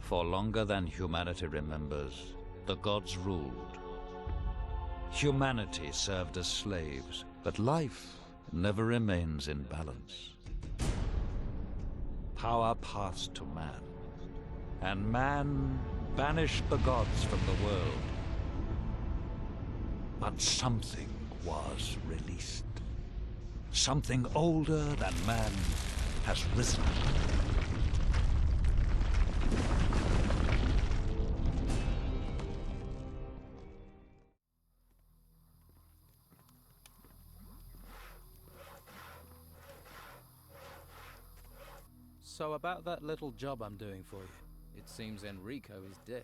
For longer than humanity remembers, the gods ruled. Humanity served as slaves, but life never remains in balance. Power passed to man, and man banished the gods from the world. But something was released. Something older than man has risen. So about that little job I'm doing for you. It seems Enrico is dead.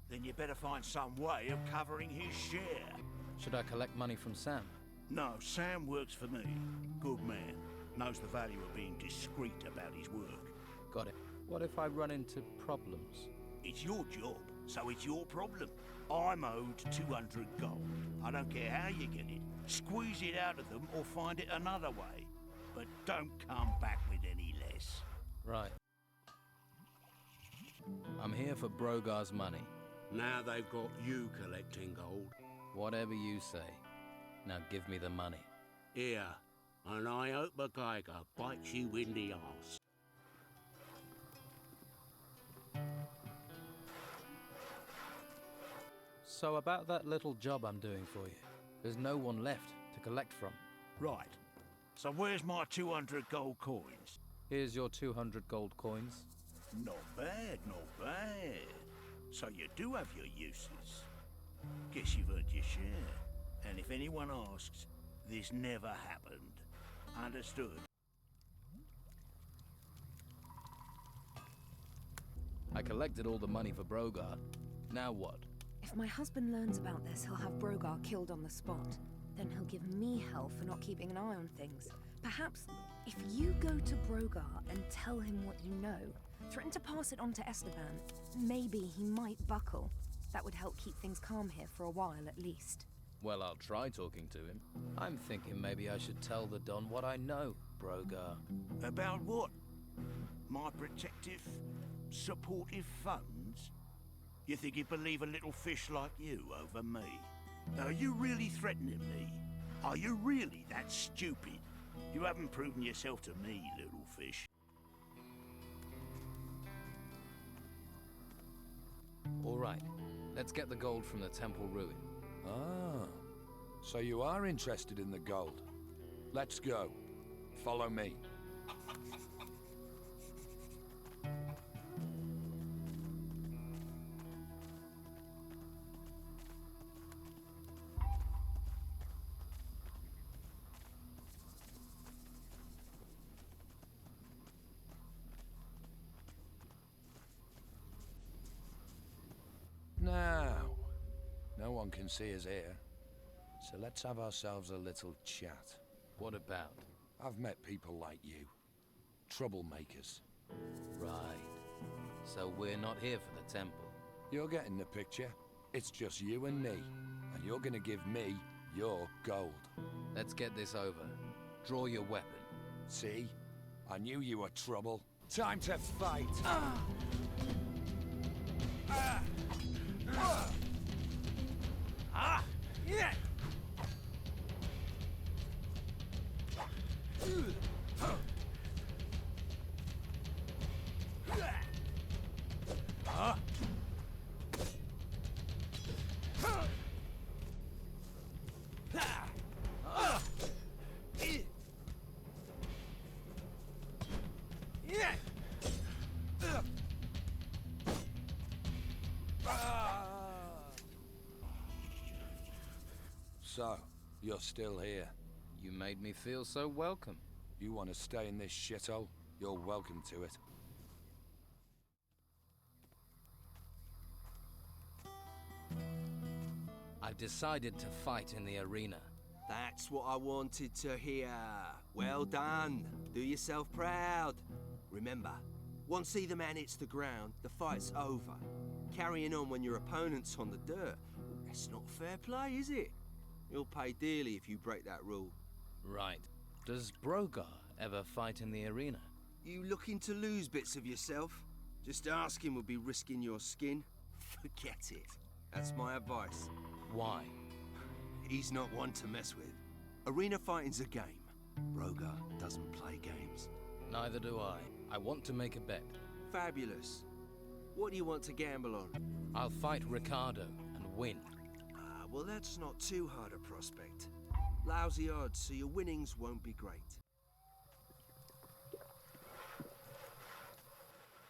Then you better find some way of covering his share. Should I collect money from Sam? No, Sam works for me. Good man. Knows the value of being discreet about his work. Got it. What if I run into problems? It's your job, so it's your problem. I'm owed 200 gold. I don't care how you get it. Squeeze it out of them or find it another way. But don't come back with any less. Right. I'm here for Brogar's money. Now they've got you collecting gold. Whatever you say. Now give me the money. Here, and I hope a geiger bites you in the arse. So about that little job I'm doing for you. There's no one left to collect from. Right. So where's my 200 gold coins? Here's your 200 gold coins. Not bad, not bad. So you do have your uses. Guess you've earned your share. And if anyone asks, this never happened. Understood? I collected all the money for Brogar. Now what? If my husband learns about this, he'll have Brogar killed on the spot. Then he'll give me hell for not keeping an eye on things. Perhaps, if you go to Brogar and tell him what you know, threaten to pass it on to Esteban, maybe he might buckle. That would help keep things calm here for a while at least. Well, I'll try talking to him. I'm thinking maybe I should tell the Don what I know, Brogar. About what? My protective, supportive funds? You think he'd believe a little fish like you over me? Are you really threatening me? Are you really that stupid? You haven't proven yourself to me, little fish. All right, let's get the gold from the temple ruin. Ah, so you are interested in the gold. Let's go. Follow me. Now, no one can see us here, so let's have ourselves a little chat. What about? I've met people like you. Troublemakers. Right. So we're not here for the temple. You're getting the picture. It's just you and me, and you're gonna give me your gold. Let's get this over. Draw your weapon. See? I knew you were trouble. Time to fight! Yeah! So, you're still here. You made me feel so welcome. You want to stay in this shithole? You're welcome to it. I've decided to fight in the arena. That's what I wanted to hear. Well done. Do yourself proud. Remember, once either man hits the ground, the fight's over. Carrying on when your opponent's on the dirt, that's not fair play, is it? You'll pay dearly if you break that rule. Right. Does Brogar ever fight in the arena? You looking to lose bits of yourself? Just asking would be risking your skin. Forget it. That's my advice. Why? He's not one to mess with. Arena fighting's a game. Brogar doesn't play games. Neither do I. I want to make a bet. Fabulous. What do you want to gamble on? I'll fight Ricardo and win. Well, that's not too hard a prospect. Lousy odds, so your winnings won't be great.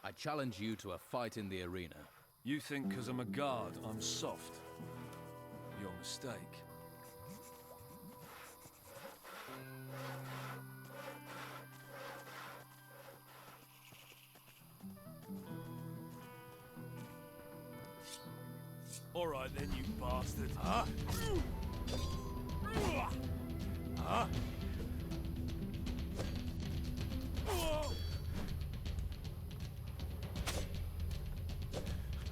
I challenge you to a fight in the arena. You think 'cause I'm a guard, I'm soft? Your mistake. All right then, you bastard. Huh? Huh?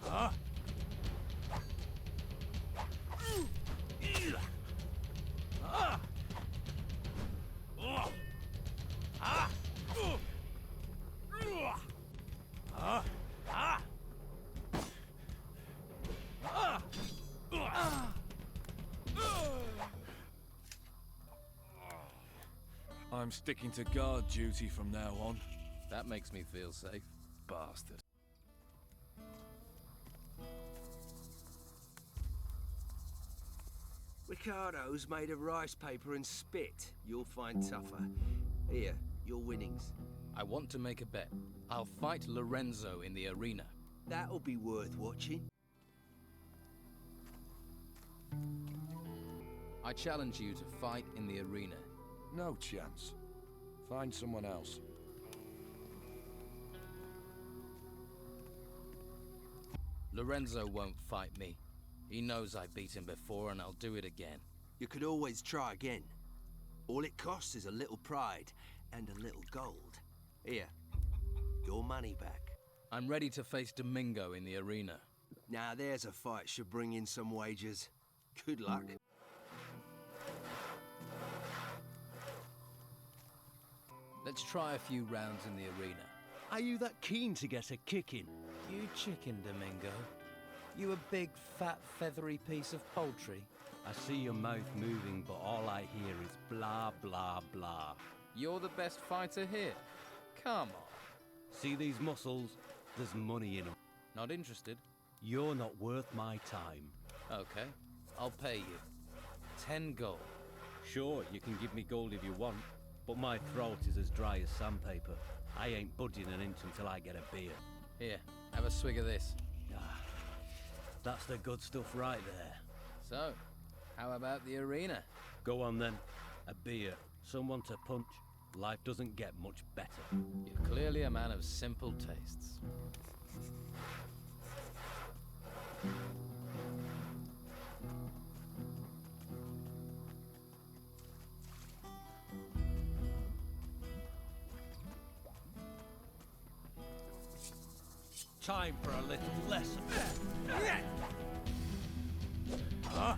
Huh? I'm sticking to guard duty from now on. That makes me feel safe. Bastard. Ricardo's made of rice paper and spit. You'll find tougher. Here, your winnings. I want to make a bet. I'll fight Lorenzo in the arena. That'll be worth watching. I challenge you to fight in the arena. No chance. Find someone else. Lorenzo won't fight me. He knows I beat him before and I'll do it again. You could always try again. All it costs is a little pride and a little gold. Here, your money back. I'm ready to face Domingo in the arena. Now there's a fight should bring in some wagers. Good luck. Let's try a few rounds in the arena. Are you that keen to get a kicking? You chicken, Domingo. You a big, fat, feathery piece of poultry. I see your mouth moving, but all I hear is blah, blah, blah. You're the best fighter here. Come on. See these muscles? There's money in them. Not interested? You're not worth my time. Okay, I'll pay you. 10 gold. Sure, you can give me gold if you want, but my throat is as dry as sandpaper. I ain't budging an inch until I get a beer. Here, have a swig of this. Ah, that's the good stuff right there. So, how about the arena? Go on then. A beer, someone to punch. Life doesn't get much better. You're clearly a man of simple tastes. Time for a little lesson. Huh?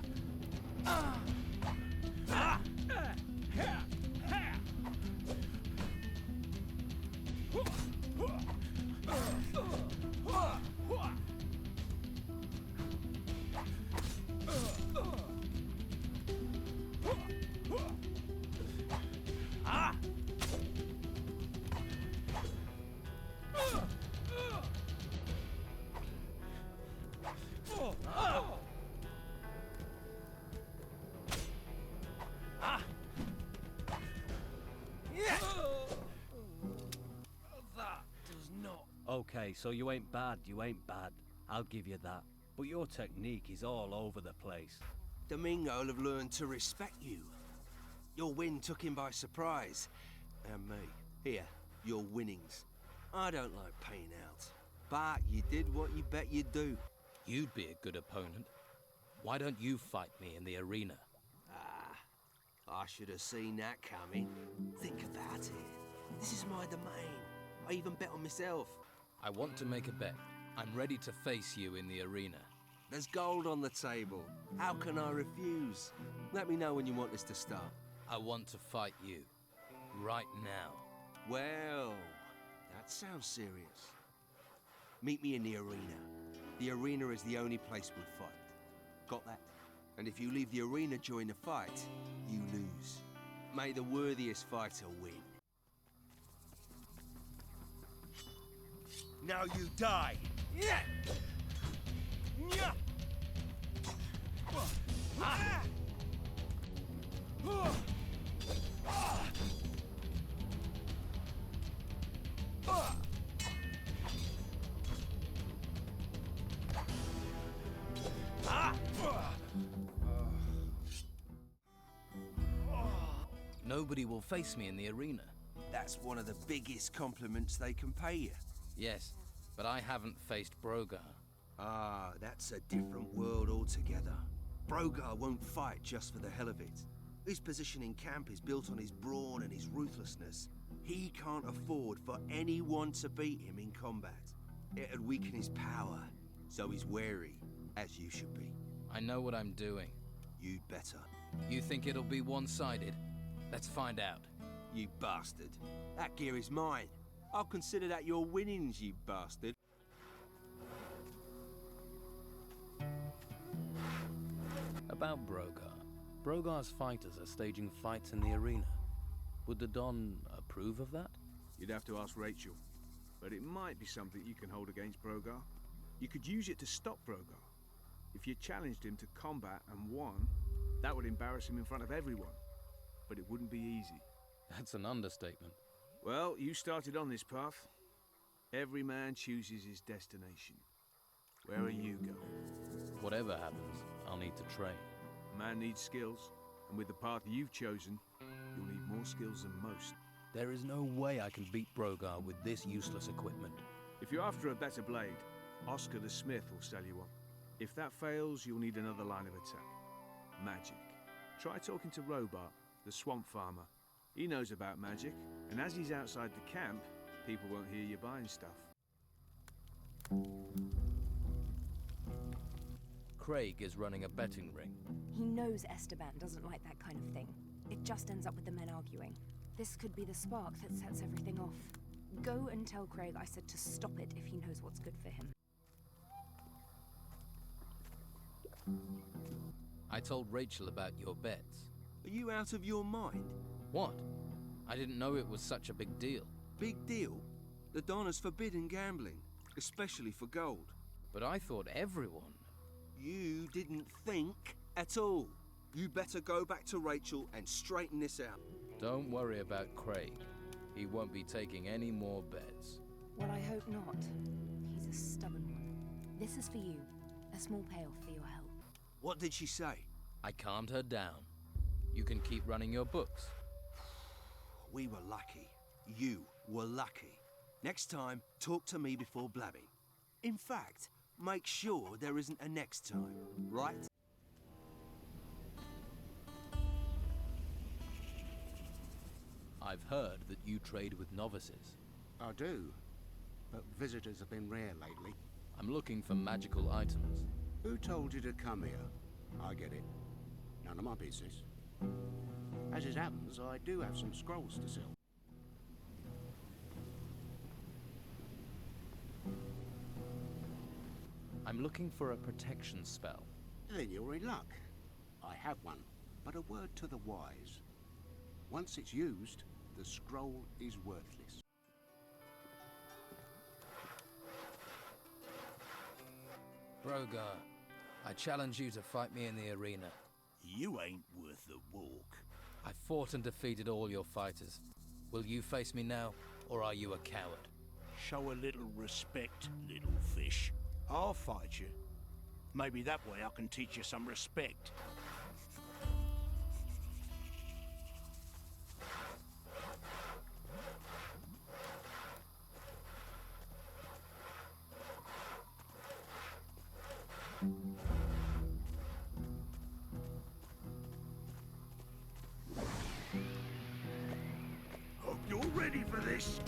Okay, so you ain't bad, I'll give you that. But your technique is all over the place. Domingo'll have learned to respect you. Your win took him by surprise. And me. Here, your winnings. I don't like paying out. But you did what you bet you'd do. You'd be a good opponent. Why don't you fight me in the arena? I should have seen that coming. Think about it. This is my domain. I even bet on myself. I want to make a bet. I'm ready to face you in the arena. There's gold on the table. How can I refuse? Let me know when you want this to start. I want to fight you. Right now. Well, that sounds serious. Meet me in the arena. The arena is the only place we'll fight. Got that? And if you leave the arena during the fight, you lose. May the worthiest fighter win. Now you die! Yeah! Yeah! Ah! Nobody will face me in the arena. That's one of the biggest compliments they can pay you. Yes, but I haven't faced Brogar. Ah, that's a different world altogether. Brogar won't fight just for the hell of it. His position in camp is built on his brawn and his ruthlessness. He can't afford for anyone to beat him in combat. It'd weaken his power, so he's wary, as you should be. I know what I'm doing. You'd better. You think it'll be one-sided? Let's find out. You bastard. That gear is mine. I'll consider that your winnings, you bastard. About Brogar. Brogar's fighters are staging fights in the arena. Would the Don approve of that? You'd have to ask Rachel. But it might be something you can hold against Brogar. You could use it to stop Brogar. If you challenged him to combat and won, that would embarrass him in front of everyone. But it wouldn't be easy. That's an understatement. Well, you started on this path. Every man chooses his destination. Where are you going? Whatever happens, I'll need to train. A man needs skills, and with the path you've chosen, you'll need more skills than most. There is no way I can beat Brogar with this useless equipment. If you're after a better blade, Oscar the Smith will sell you one. If that fails, you'll need another line of attack. Magic. Try talking to Robart, the swamp farmer. He knows about magic, and as he's outside the camp, people won't hear you buying stuff. Craig is running a betting ring. He knows Esteban doesn't like that kind of thing. It just ends up with the men arguing. This could be the spark that sets everything off. Go and tell Craig I said to stop it if he knows what's good for him. I told Rachel about your bets. Are you out of your mind? What? I didn't know it was such a big deal. Big deal? The Don has forbidden gambling, especially for gold. But I thought everyone... You didn't think at all. You better go back to Rachel and straighten this out. Don't worry about Craig. He won't be taking any more bets. Well, I hope not. He's a stubborn one. This is for you. A small payoff for your help. What did she say? I calmed her down. You can keep running your books. We were lucky. You were lucky. Next time, talk to me before blabbing. In fact, make sure there isn't a next time, right? I've heard that you trade with novices. I do, but visitors have been rare lately. I'm looking for magical items. Who told you to come here? I get it. None of my business. As it happens, I do have some scrolls to sell. I'm looking for a protection spell. Then you're in luck. I have one, but a word to the wise. Once it's used, the scroll is worthless. Brogar, I challenge you to fight me in the arena. You ain't worth the walk. I fought and defeated all your fighters. Will you face me now, or are you a coward? Show a little respect, little fish. I'll fight you. Maybe that way I can teach you some respect. Hope you're ready for this.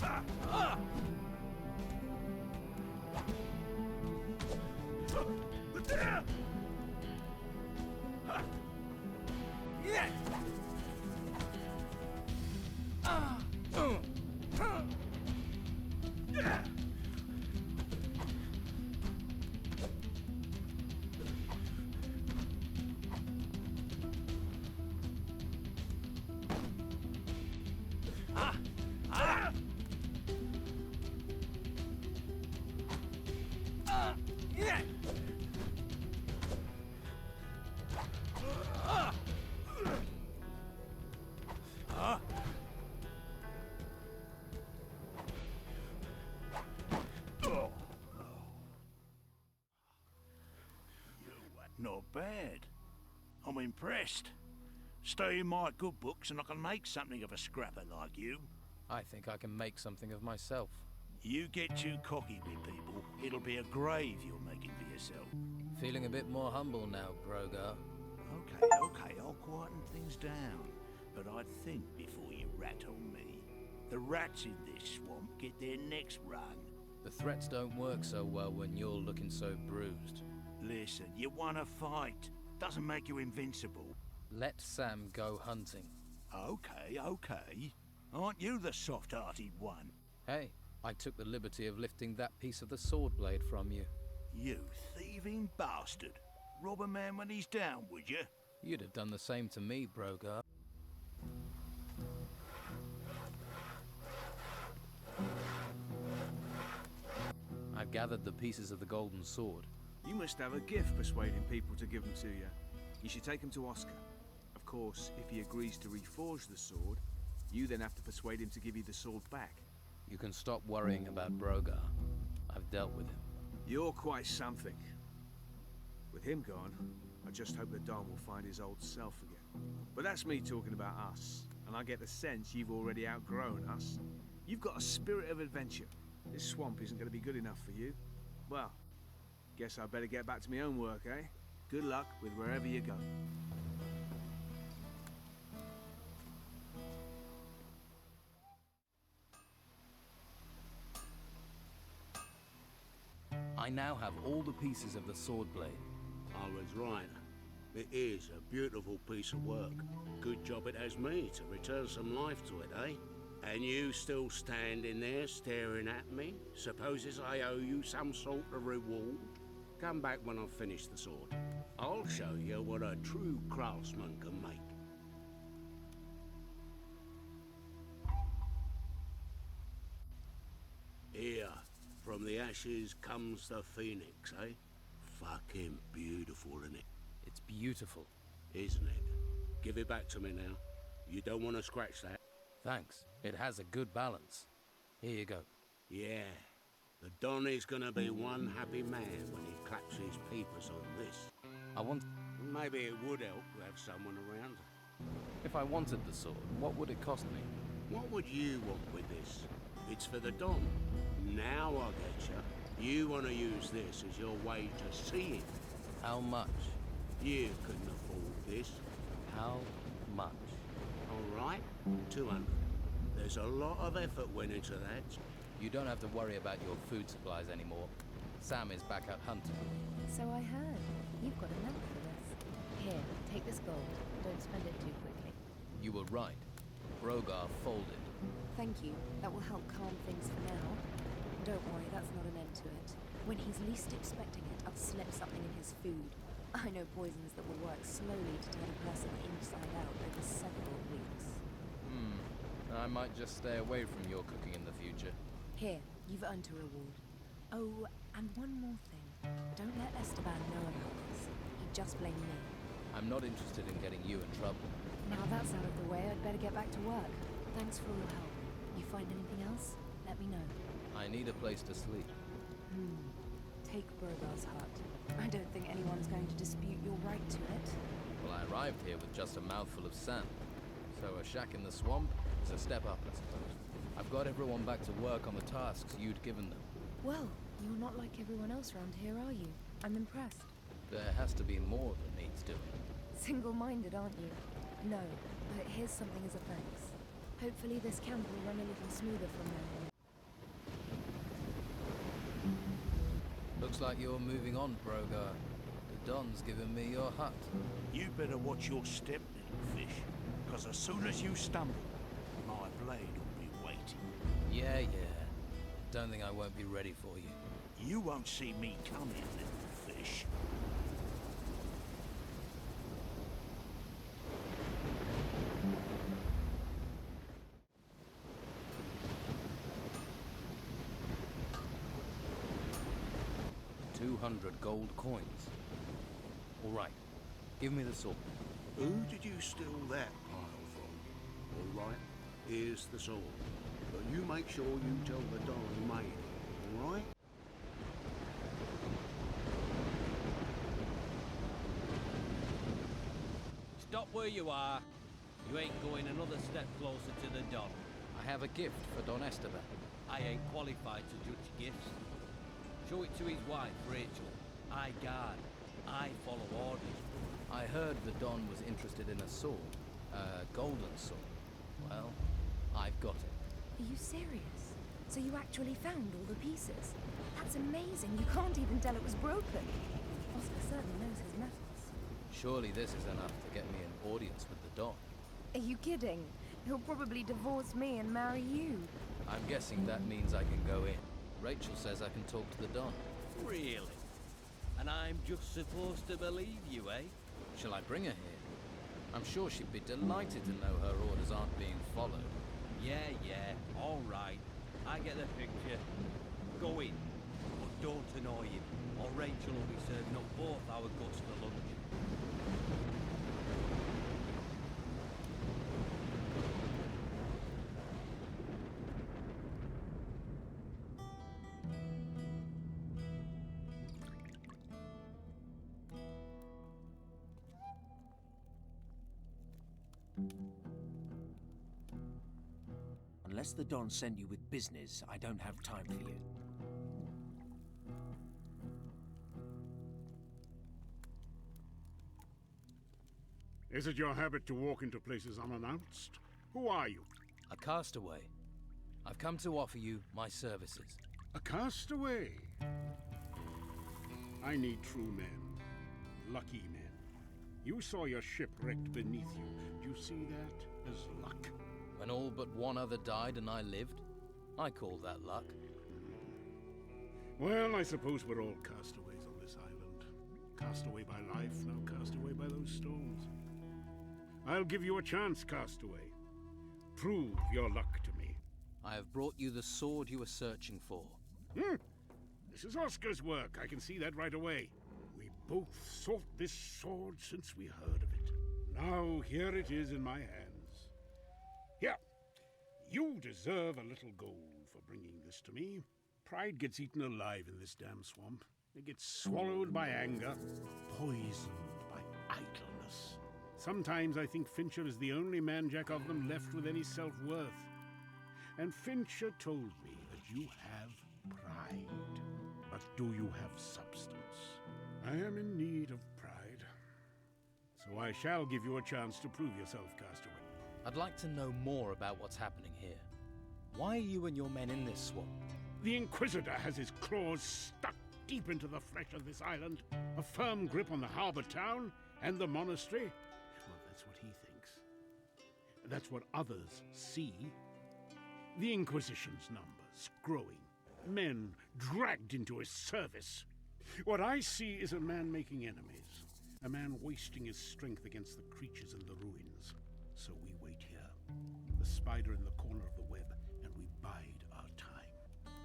I'm impressed. Stay in my good books and I can make something of a scrapper like you. I think I can make something of myself. You get too cocky with people, it'll be a grave you're making for yourself. Feeling a bit more humble now, Brogar. Okay, I'll quieten things down. But I'd think before you rat on me. The rats in this swamp get their necks wrung. The threats don't work so well when you're looking so bruised. Listen, you want to fight. Doesn't make you invincible. Let Sam go hunting. Okay. Aren't you the soft-hearted one? Hey, I took the liberty of lifting that piece of the sword blade from you. You thieving bastard. Rob a man when he's down, would you? You'd have done the same to me, Brogar. I've gathered the pieces of the golden sword. You must have a gift persuading people to give them to you. You should take them to Oscar. Of course, if he agrees to reforge the sword, you then have to persuade him to give you the sword back. You can stop worrying about Brogar. I've dealt with him. You're quite something. With him gone, I just hope that Don will find his old self again. But that's me talking about us, and I get the sense you've already outgrown us. You've got a spirit of adventure. This swamp isn't going to be good enough for you. Well, guess I better get back to my own work, eh? Good luck with wherever you go. I now have all the pieces of the sword blade. I was right. It is a beautiful piece of work. Good job it has me to return some life to it, eh? And you still standing there staring at me? Supposes I owe you some sort of reward? Come back when I've finished the sword. I'll show you what a true craftsman can make. Here, from the ashes comes the phoenix, eh? Fucking beautiful, isn't it? It's beautiful. Isn't it? Give it back to me now. You don't want to scratch that. Thanks. It has a good balance. Here you go. Yeah. The Don is gonna be one happy man when he claps his peepers on this. I want... Maybe it would help to have someone around. If I wanted the sword, what would it cost me? What would you want with this? It's for the Don. Now I get you. You want to use this as your way to see it. How much? You couldn't afford this. How much? All right, 200. There's a lot of effort went into that. You don't have to worry about your food supplies anymore. Sam is back out hunting. So I heard. You've got enough for this. Here, take this gold. Don't spend it too quickly. You were right. Brogar folded. Thank you. That will help calm things for now. Don't worry, that's not an end to it. When he's least expecting it, I'll slip something in his food. I know poisons that will work slowly to turn a person inside out over several weeks. I might just stay away from your cooking in the future. Here, you've earned a reward. Oh, and one more thing. Don't let Esteban know about this. He'd just blame me. I'm not interested in getting you in trouble. Now that's out of the way, I'd better get back to work. Thanks for all your help. You find anything else? Let me know. I need a place to sleep. Take Brogar's hut. I don't think anyone's going to dispute your right to it. Well, I arrived here with just a mouthful of sand. So a shack in the swamp is a step up, I suppose. I've got everyone back to work on the tasks you'd given them. Well, you're not like everyone else around here, are you? I'm impressed. There has to be more that needs doing. Single-minded, aren't you? No, but here's something as a thanks. Hopefully this camp will run a little smoother from now on. Looks like you're moving on, Brogar. The Don's given me your hut. You better watch your step, little fish. Because as soon as you stumble, my blade will be waiting. Yeah. Don't think I won't be ready for you. You won't see me coming, little fish. $200 gold coins. All right, give me the sword. Who did you steal that pile from? All right, here's the sword. But you make sure you tell the Don who made it, all right? Stop where you are. You ain't going another step closer to the Don. I have a gift for Don Esteban. I ain't qualified to judge gifts. Show it to his wife, Rachel. I guard. I follow orders. I heard the Don was interested in a sword. A golden sword. Well, I've got it. Are you serious? So you actually found all the pieces? That's amazing. You can't even tell it was broken. Oscar certainly knows his methods. Surely this is enough to get me an audience with the Don. Are you kidding? He'll probably divorce me and marry you. I'm guessing that means I can go in. Rachel says I can talk to the Don. Really? And I'm just supposed to believe you, eh? Shall I bring her here? I'm sure she'd be delighted to know her orders aren't being followed. Yeah, all right. I get the picture. Go in, but don't annoy him, or Rachel will be serving up both our guts for lunch. Unless the Don sent you with business, I don't have time for you. Is it your habit to walk into places unannounced? Who are you? A castaway. I've come to offer you my services. A castaway? I need true men. Lucky men. You saw your ship wrecked beneath you. Do you see that as luck? When all but one other died and I lived, I call that luck. Well, I suppose we're all castaways on this island. Castaway by life, now castaway by those stones. I'll give you a chance, castaway. Prove your luck to me. I have brought you the sword you were searching for. This is Oscar's work. I can see that right away. We both sought this sword since we heard of it. Now here it is in my hands. Here, you deserve a little gold for bringing this to me. Pride gets eaten alive in this damn swamp. It gets swallowed by anger, poisoned by idleness. Sometimes I think Fincher is the only man-jack of them left with any self-worth. And Fincher told me that you have pride. But do you have substance? I am in need of pride. So I shall give you a chance to prove yourself, castaway. I'd like to know more about what's happening here. Why are you and your men in this swamp? The Inquisitor has his claws stuck deep into the flesh of this island. A firm grip on the harbor town and the monastery. Well, that's what he thinks. That's what others see. The Inquisition's numbers growing. Men dragged into his service. What I see is a man making enemies. A man wasting his strength against the creatures in the ruins. So we wait here, the spider in the corner of the web, and we bide our time.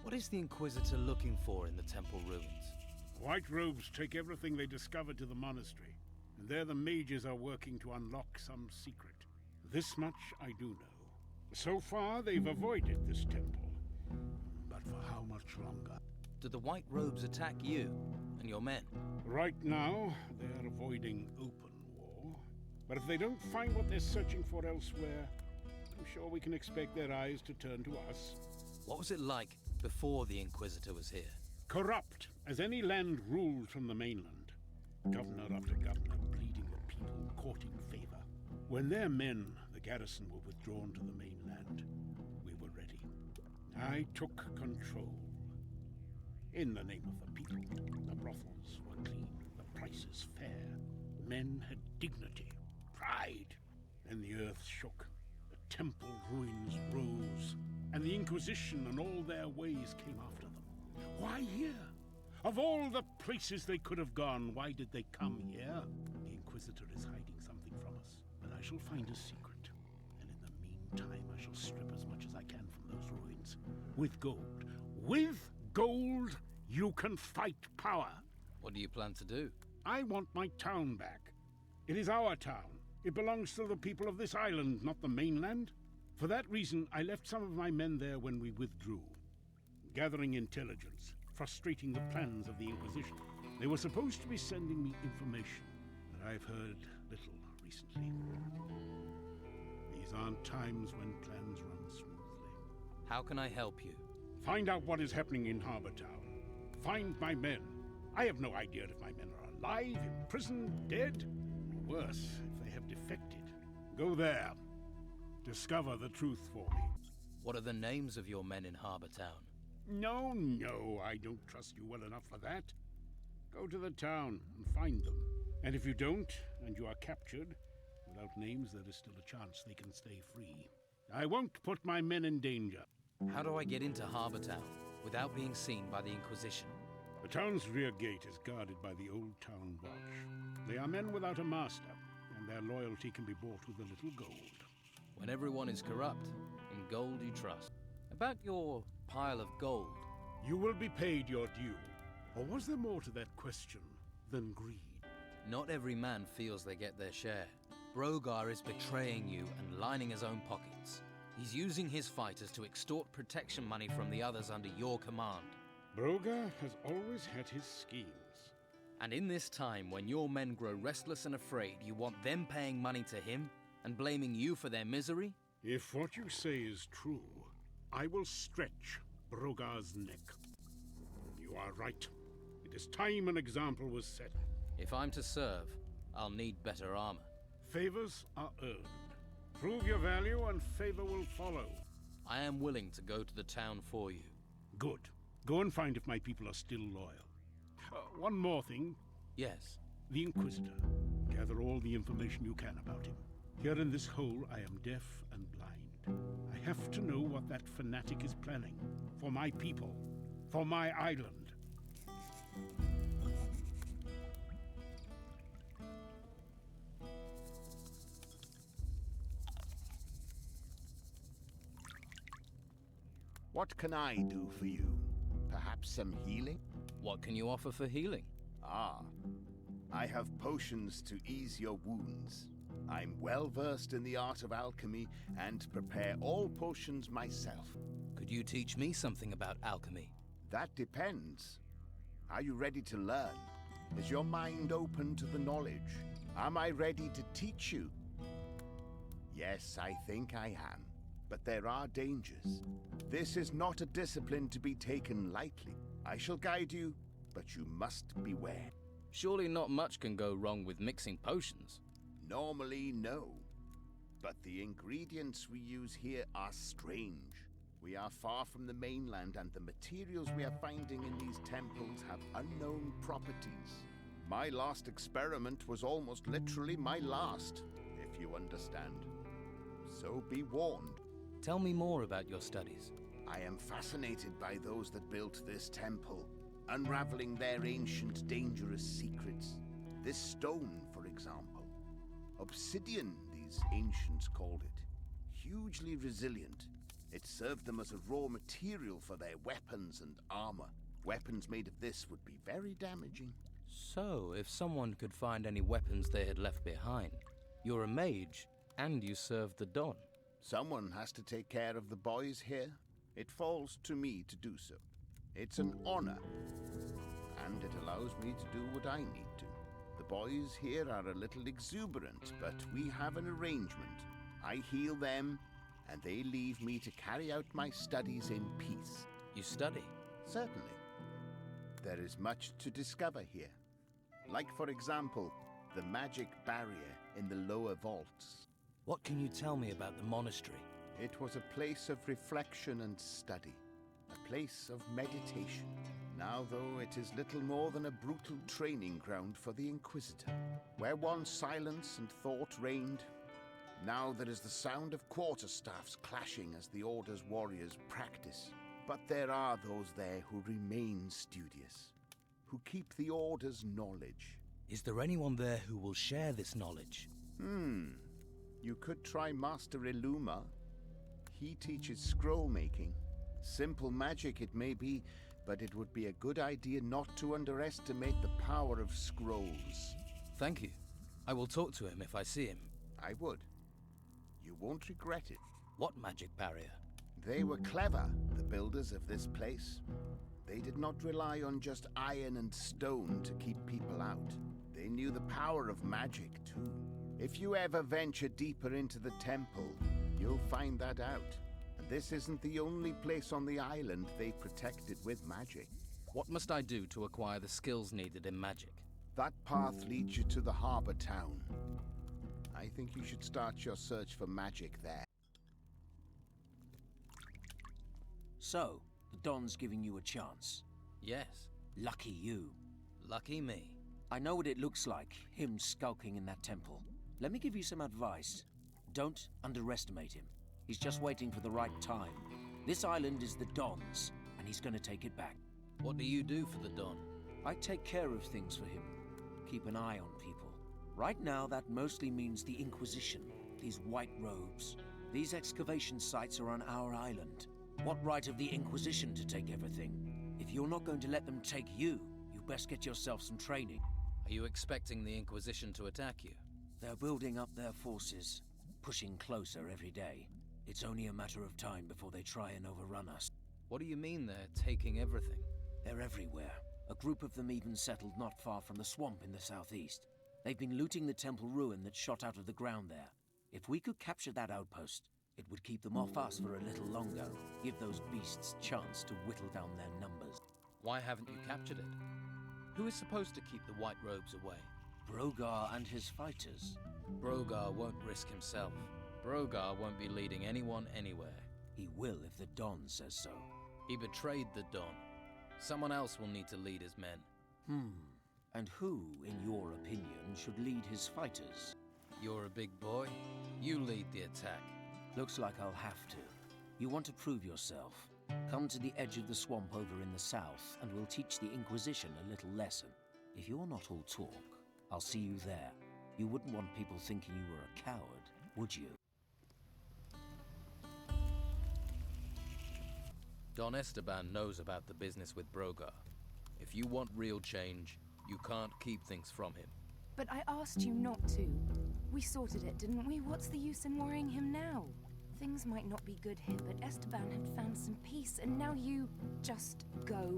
What is the Inquisitor looking for in the temple ruins? White robes take everything they discover to the monastery, and there the mages are working to unlock some secret. This much I do know. So far, they've avoided this temple. But for how much longer? Do the white robes attack you and your men? Right now, they are avoiding open war. But if they don't find what they're searching for elsewhere, I'm sure we can expect their eyes to turn to us. What was it like before the Inquisitor was here? Corrupt, as any land ruled from the mainland. Governor after governor bleeding the people, courting favor. When their men, the garrison, were withdrawn to the mainland, we were ready. I took control. In the name of the people, the brothels were clean, the prices fair. Men had dignity, pride. Then the earth shook, the temple ruins rose, and the Inquisition and all their ways came after them. Why here? Of all the places they could have gone, why did they come here? The Inquisitor is hiding something from us, but I shall find a secret. And in the meantime, I shall strip as much as I can from those ruins. With gold. With gold, you can fight power. What do you plan to do? I want my town back. It is our town. It belongs to the people of this island, not the mainland. For that reason, I left some of my men there when we withdrew, gathering intelligence, frustrating the plans of the Inquisition. They were supposed to be sending me information, but I've heard little recently. These aren't times when plans run smoothly. How can I help you? Find out what is happening in Harbour Town. Find my men. I have no idea if my men are alive, imprisoned, dead, or worse, if they have defected. Go there. Discover the truth for me. What are the names of your men in Harbour Town? No, I don't trust you well enough for that. Go to the town and find them. And if you don't, and you are captured, without names there is still a chance they can stay free. I won't put my men in danger. How do I get into Harbour Town without being seen by the Inquisition? The town's rear gate is guarded by the Old Town Watch. They are men without a master, and their loyalty can be bought with a little gold. When everyone is corrupt, in gold you trust. About your pile of gold. You will be paid your due. Or was there more to that question than greed? Not every man feels they get their share. Brogar is betraying you and lining his own pockets. He's using his fighters to extort protection money from the others under your command. Brogar has always had his schemes. And in this time, when your men grow restless and afraid, you want them paying money to him and blaming you for their misery? If what you say is true, I will stretch Brogar's neck. You are right. It is time an example was set. If I'm to serve, I'll need better armor. Favors are earned. Prove your value and favor will follow. I am willing to go to the town for you. Good. Go and find if my people are still loyal. One more thing. Yes. The Inquisitor. Gather all the information you can about him. Here in this hole, I am deaf and blind. I have to know what that fanatic is planning. For my people. For my island. What can I do for you? Perhaps some healing? What can you offer for healing? I have potions to ease your wounds. I'm well versed in the art of alchemy and prepare all potions myself. Could you teach me something about alchemy? That depends. Are you ready to learn? Is your mind open to the knowledge? Am I ready to teach you? Yes, I think I am. But there are dangers. This is not a discipline to be taken lightly. I shall guide you, but you must beware. Surely not much can go wrong with mixing potions. Normally, no. But the ingredients we use here are strange. We are far from the mainland, and the materials we are finding in these temples have unknown properties. My last experiment was almost literally my last, if you understand. So be warned. Tell me more about your studies. I am fascinated by those that built this temple, unraveling their ancient, dangerous secrets. This stone, for example. Obsidian, these ancients called it. Hugely resilient. It served them as a raw material for their weapons and armor. Weapons made of this would be very damaging. So, if someone could find any weapons they had left behind, you're a mage, and you serve the Don. Someone has to take care of the boys here. It falls to me to do so. It's an honor, and it allows me to do what I need to. The boys here are a little exuberant, but we have an arrangement. I heal them, and they leave me to carry out my studies in peace. You study? Certainly. There is much to discover here. Like, for example, the magic barrier in the lower vaults. What can you tell me about the monastery? It was a place of reflection and study, a place of meditation. Now, though, it is little more than a brutal training ground for the Inquisitor. Where once silence and thought reigned, now there is the sound of quarterstaffs clashing as the Order's warriors practice. But there are those there who remain studious, who keep the Order's knowledge. Is there anyone there who will share this knowledge? You could try Master Illuma. He teaches scroll making. Simple magic it may be, but it would be a good idea not to underestimate the power of scrolls. Thank you. I will talk to him if I see him. I would. You won't regret it. What magic barrier? They were clever, the builders of this place. They did not rely on just iron and stone to keep people out. They knew the power of magic, too. If you ever venture deeper into the temple, you'll find that out. And this isn't the only place on the island they protected with magic. What must I do to acquire the skills needed in magic? That path leads you to the harbor town. I think you should start your search for magic there. So, the Don's giving you a chance. Yes. Lucky you. Lucky me. I know what it looks like, him skulking in that temple. Let me give you some advice. Don't underestimate him. He's just waiting for the right time. This island is the Don's, and he's gonna take it back. What do you do for the Don? I take care of things for him. Keep an eye on people. Right now, that mostly means the Inquisition. These white robes. These excavation sites are on our island. What right have the Inquisition to take everything? If you're not going to let them take you, you best get yourself some training. Are you expecting the Inquisition to attack you? They're building up their forces, pushing closer every day. It's only a matter of time before they try and overrun us. What do you mean they're taking everything? They're everywhere. A group of them even settled not far from the swamp in the southeast. They've been looting the temple ruin that shot out of the ground there. If we could capture that outpost, it would keep them off us for a little longer, give those beasts chance to whittle down their numbers. Why haven't you captured it? Who is supposed to keep the white robes away? Brogar and his fighters. Brogar won't risk himself. Brogar won't be leading anyone anywhere. He will if the Don says so. He betrayed the Don. Someone else will need to lead his men. And who, in your opinion, should lead his fighters? You're a big boy. You lead the attack. Looks like I'll have to. You want to prove yourself? Come to the edge of the swamp over in the south, and we'll teach the Inquisition a little lesson. If you're not all talk, I'll see you there. You wouldn't want people thinking you were a coward, would you? Don Esteban knows about the business with Brogar. If you want real change, you can't keep things from him. But I asked you not to. We sorted it, didn't we? What's the use in worrying him now? Things might not be good here, but Esteban had found some peace, and now you just go